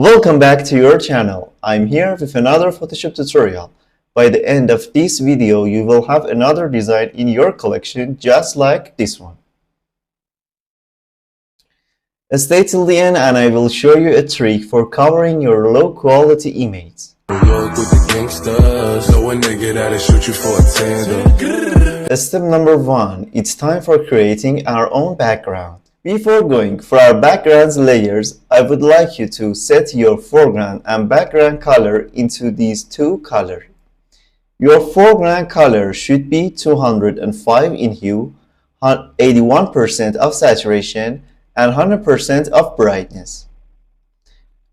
Welcome back to your channel. I'm here with another Photoshop tutorial. By the end of this video, you will have another design in your collection just like this one. Stay till the end and I will show you a trick for covering your low quality image. Step number 1. It's time for creating our own background. Before going for our background's layers, I would like you to set your foreground and background color into these two colors. Your foreground color should be 205 in hue, 81% of saturation, and 100% of brightness.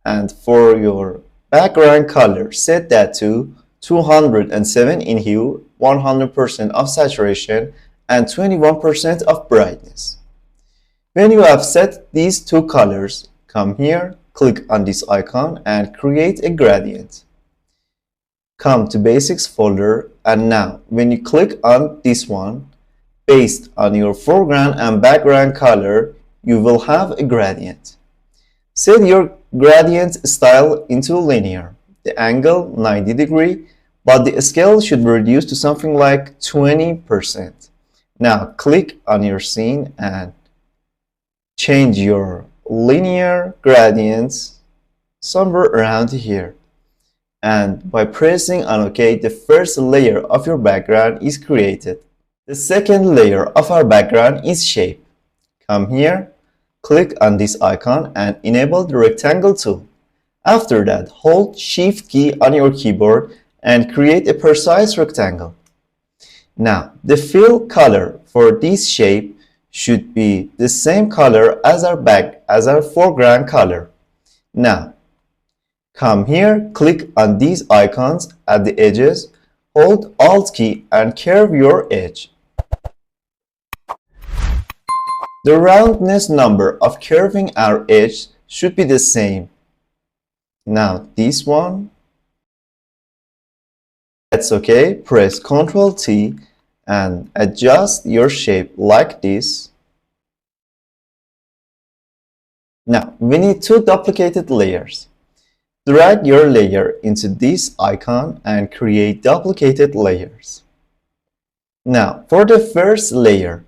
And for your background color, set that to 207 in hue, 100% of saturation, and 21% of brightness. When you have set these two colors, come here, click on this icon and create a gradient. Come to Basics folder, and now when you click on this one, based on your foreground and background color, you will have a gradient. Set your gradient style into linear, the angle 90 degree, but the scale should be reduced to something like 20%. Now click on your scene and change your linear gradients somewhere around here. And by pressing on OK, the first layer of your background is created. The second layer of our background is shape. Come here, click on this icon and enable the rectangle tool. After that, hold Shift key on your keyboard and create a precise rectangle. Now, the fill color for this shape should be the same color as our foreground color. Now, come here, click on these icons at the edges, hold Alt key and curve your edge. The roundness number of curving our edge should be the same. Now, this one, that's okay. Press Ctrl T and adjust your shape like this. Now, we need two duplicated layers. Drag your layer into this icon and create duplicated layers. Now, for the first layer,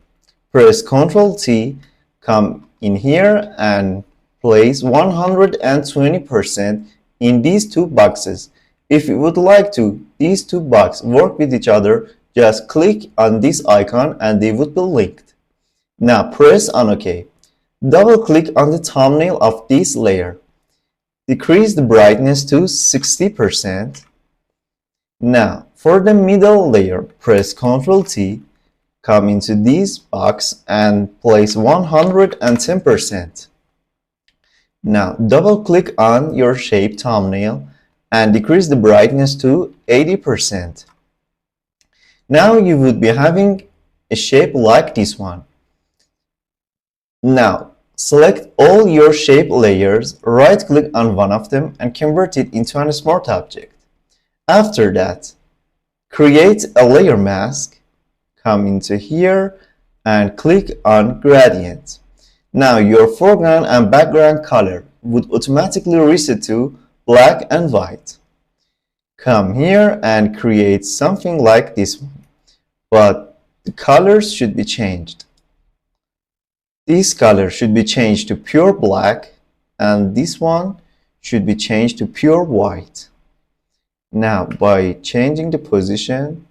press Ctrl T, come in here and place 120% in these two boxes. If you would like to, these two boxes work with each other, just click on this icon and they would be linked. Now press on OK. Double click on the thumbnail of this layer. Decrease the brightness to 60%. Now for the middle layer, press Ctrl T, come into this box and place 110%. Now double click on your shape thumbnail and decrease the brightness to 80%. Now you would be having a shape like this one. Now select all your shape layers, right click on one of them and convert it into a smart object. After that, create a layer mask, come into here and click on gradient. Now your foreground and background color would automatically reset to black and white. Come here and create something like this one, but the colors should be changed. This color should be changed to pure black and this one should be changed to pure white. Now by changing the position,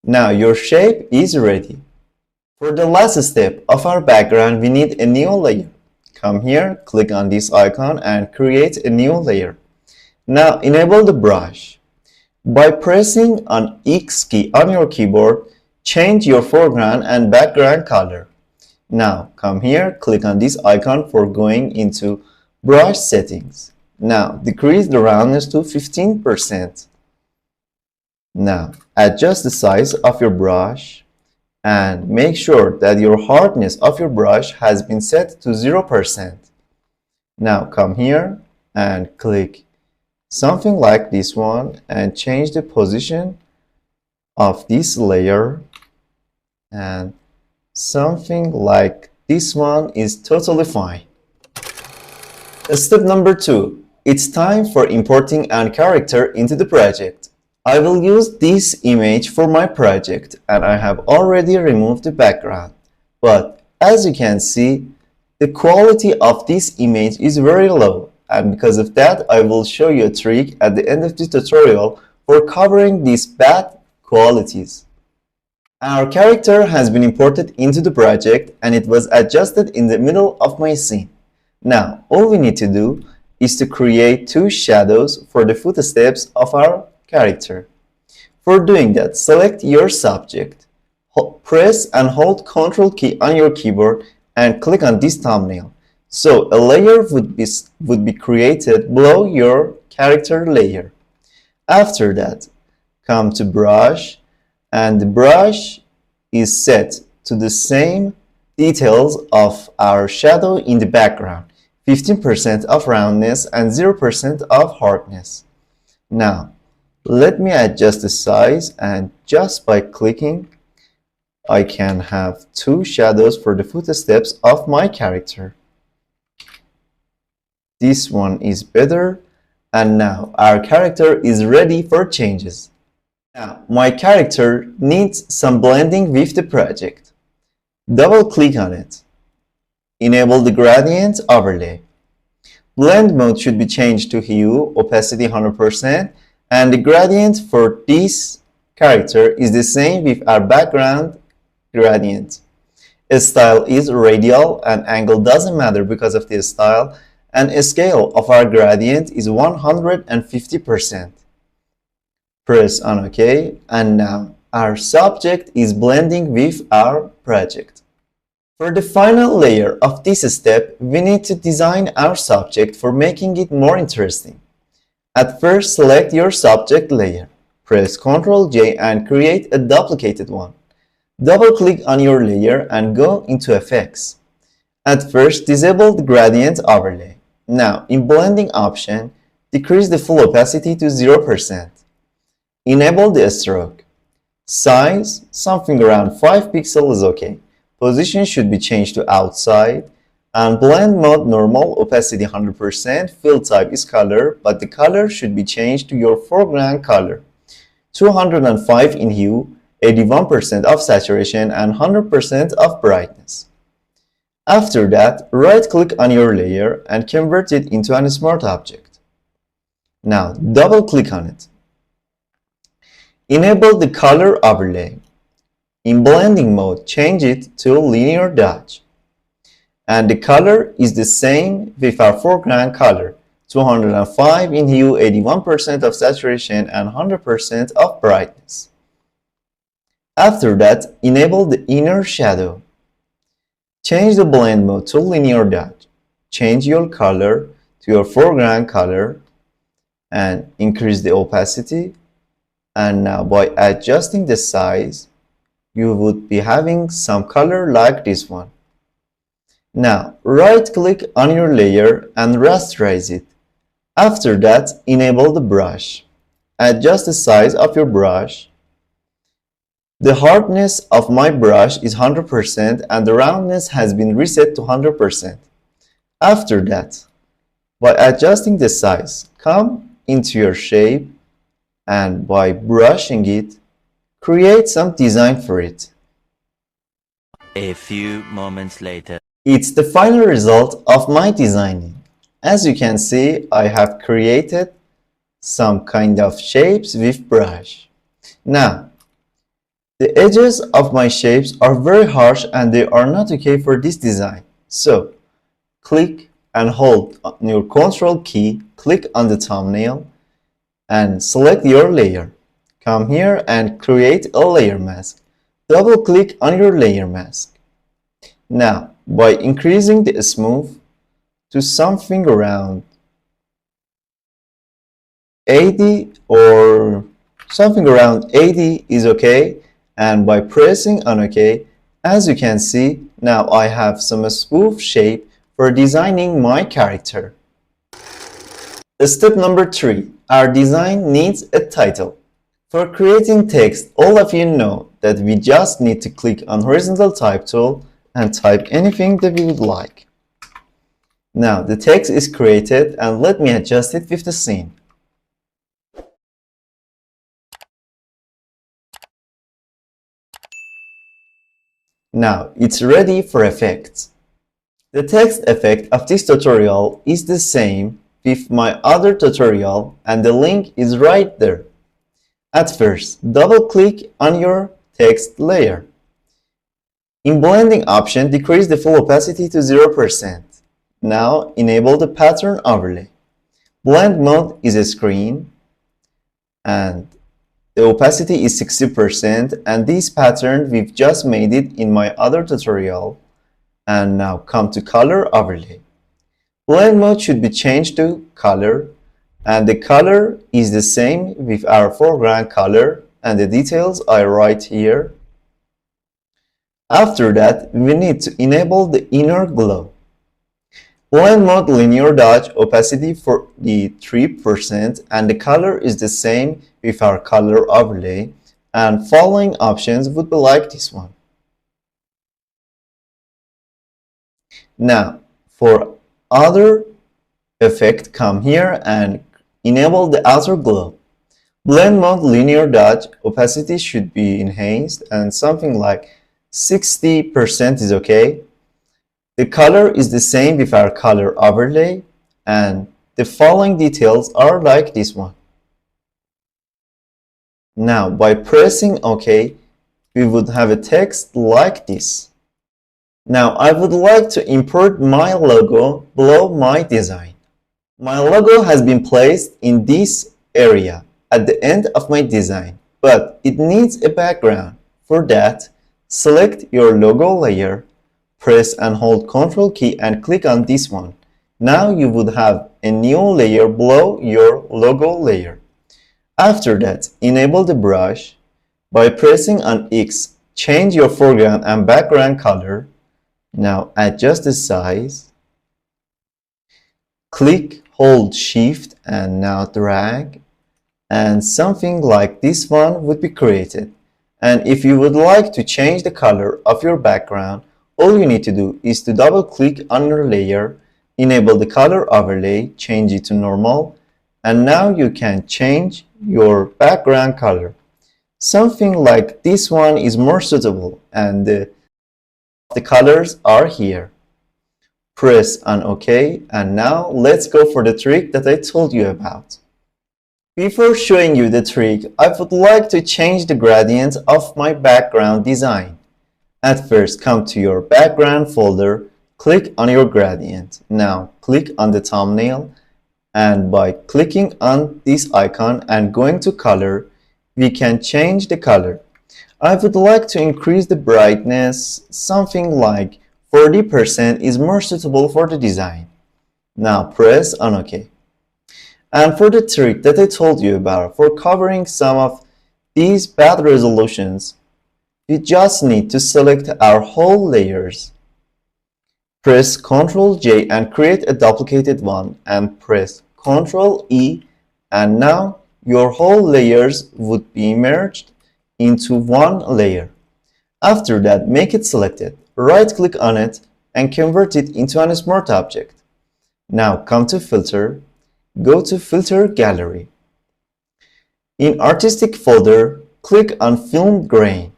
now your shape is ready. For the last step of our background, we need a new layer. Come here, click on this icon and create a new layer. Now enable the brush. By pressing on X key on your keyboard, change your foreground and background color. Now come here, click on this icon for going into brush settings. Now decrease the roundness to 15%. Now adjust the size of your brush and make sure that your hardness of your brush has been set to 0%. Now come here and click something like this one and change the position of this layer, and something like this one is totally fine. Step number 2. It's time for importing a character into the project. I will use this image for my project and I have already removed the background. But as you can see, the quality of this image is very low, and because of that I will show you a trick at the end of this tutorial for covering these bad qualities. Our character has been imported into the project and it was adjusted in the middle of my scene. Now, all we need to do is to create two shadows for the footsteps of our character. For doing that, select your subject, press and hold Ctrl key on your keyboard and click on this thumbnail. So a layer would be created below your character layer. After that, come to brush, and the brush is set to the same details of our shadow in the background, 15% of roundness and 0% of hardness. Now, let me adjust the size, and just by clicking, I can have two shadows for the footsteps of my character. This one is better, and now our character is ready for changes. Now, my character needs some blending with the project. Double click on it. Enable the gradient overlay. Blend mode should be changed to hue, opacity 100%, and the gradient for this character is the same with our background gradient. Style is radial and angle doesn't matter because of the style, and a scale of our gradient is 150%. Press on OK, and now our subject is blending with our project. For the final layer of this step, we need to design our subject for making it more interesting. At first, select your subject layer. Press Ctrl J and create a duplicated one. Double-click on your layer and go into Effects. At first, disable the gradient overlay. Now, in Blending option, decrease the full opacity to 0%. Enable the stroke. Size, something around 5 pixels is okay. Position should be changed to outside. And blend mode normal, opacity 100%, fill type is color, but the color should be changed to your foreground color. 205 in hue, 81% of saturation and 100% of brightness. After that, right-click on your layer and convert it into a smart object. Now, double-click on it. Enable the color overlay. In blending mode, change it to linear dodge. And the color is the same with our foreground color, 205 in hue, 81% of saturation and 100% of brightness. After that, enable the inner shadow. Change the blend mode to linear dodge. Change your color to your foreground color and increase the opacity. And now by adjusting the size, you would be having some color like this one. Now, right-click on your layer and rasterize it. After that, enable the brush. Adjust the size of your brush. The hardness of my brush is 100% and the roundness has been reset to 100%. After that, by adjusting the size, come into your shape and by brushing it, create some design for it. A few moments later. It's the final result of my designing. As you can see, I have created some kind of shapes with brush. Now, the edges of my shapes are very harsh and they are not okay for this design. So, click and hold your Ctrl key, click on the thumbnail and select your layer. Come here and create a layer mask. Double click on your layer mask. Now, by increasing the smooth to something around 80 or something around 80 is okay, and by pressing on OK, as you can see, now I have some smooth shape for designing my character. Step number 3. Our design needs a title. For creating text, all of you know that we just need to click on horizontal type tool and type anything that we would like. Now the text is created and let me adjust it with the scene. Now it's ready for effects. The text effect of this tutorial is the same with my other tutorial and the link is right there. At first, double click on your text layer. In blending option, decrease the full opacity to 0%. Now enable the pattern overlay. Blend mode is a screen and the opacity is 60% and this pattern we've just made it in my other tutorial. And now come to color overlay. Blend mode should be changed to color and the color is the same with our foreground color and the details I write here. After that, we need to enable the inner glow. Blend mode linear dodge opacity for the 3% and the color is the same with our color overlay and following options would be like this one. Now for other effect, come here and enable the outer glow. Blend mode linear dodge opacity should be enhanced and something like 60% is okay. The color is the same with our color overlay and the following details are like this one. Now by pressing OK, we would have a text like this. Now I would like to import my logo below my design. My logo has been placed in this area at the end of my design, but it needs a background. For that, select your logo layer, press and hold Ctrl key and click on this one. Now you would have a new layer below your logo layer. After that, enable the brush. By pressing on X, change your foreground and background color. Now adjust the size. Click, hold Shift and now drag. And something like this one would be created. And if you would like to change the color of your background, all you need to do is to double click on your layer, enable the color overlay, change it to normal, and now you can change your background color. Something like this one is more suitable and the colors are here. Press on OK and now let's go for the trick that I told you about. Before showing you the trick, I would like to change the gradient of my background design. At first, come to your background folder, click on your gradient. Now click on the thumbnail and by clicking on this icon and going to color, we can change the color. I would like to increase the brightness, something like 40% is more suitable for the design. Now press on OK. And for the trick that I told you about, for covering some of these bad resolutions, we just need to select our whole layers. Press Ctrl J and create a duplicated one and press Ctrl E and now your whole layers would be merged into one layer. After that, make it selected, right click on it and convert it into a smart object. Now come to Filter, go to Filter Gallery. In Artistic folder, click on Film Grain.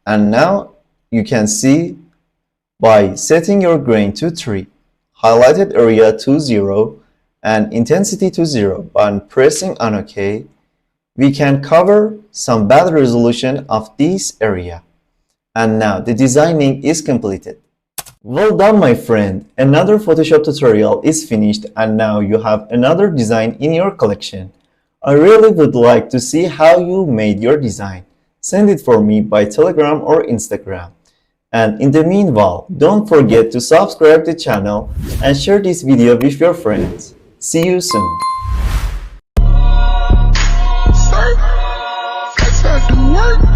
And now you can see by setting your grain to 3, highlighted area to 0, and intensity to 0, and pressing on OK, we can cover some bad resolution of this area. And now the designing is completed. Well done, my friend! Another Photoshop tutorial is finished and now you have another design in your collection. I really would like to see how you made your design. Send it for me by Telegram or Instagram. And in the meanwhile, don't forget to subscribe to the channel and share this video with your friends. See you soon! Sir, I do work.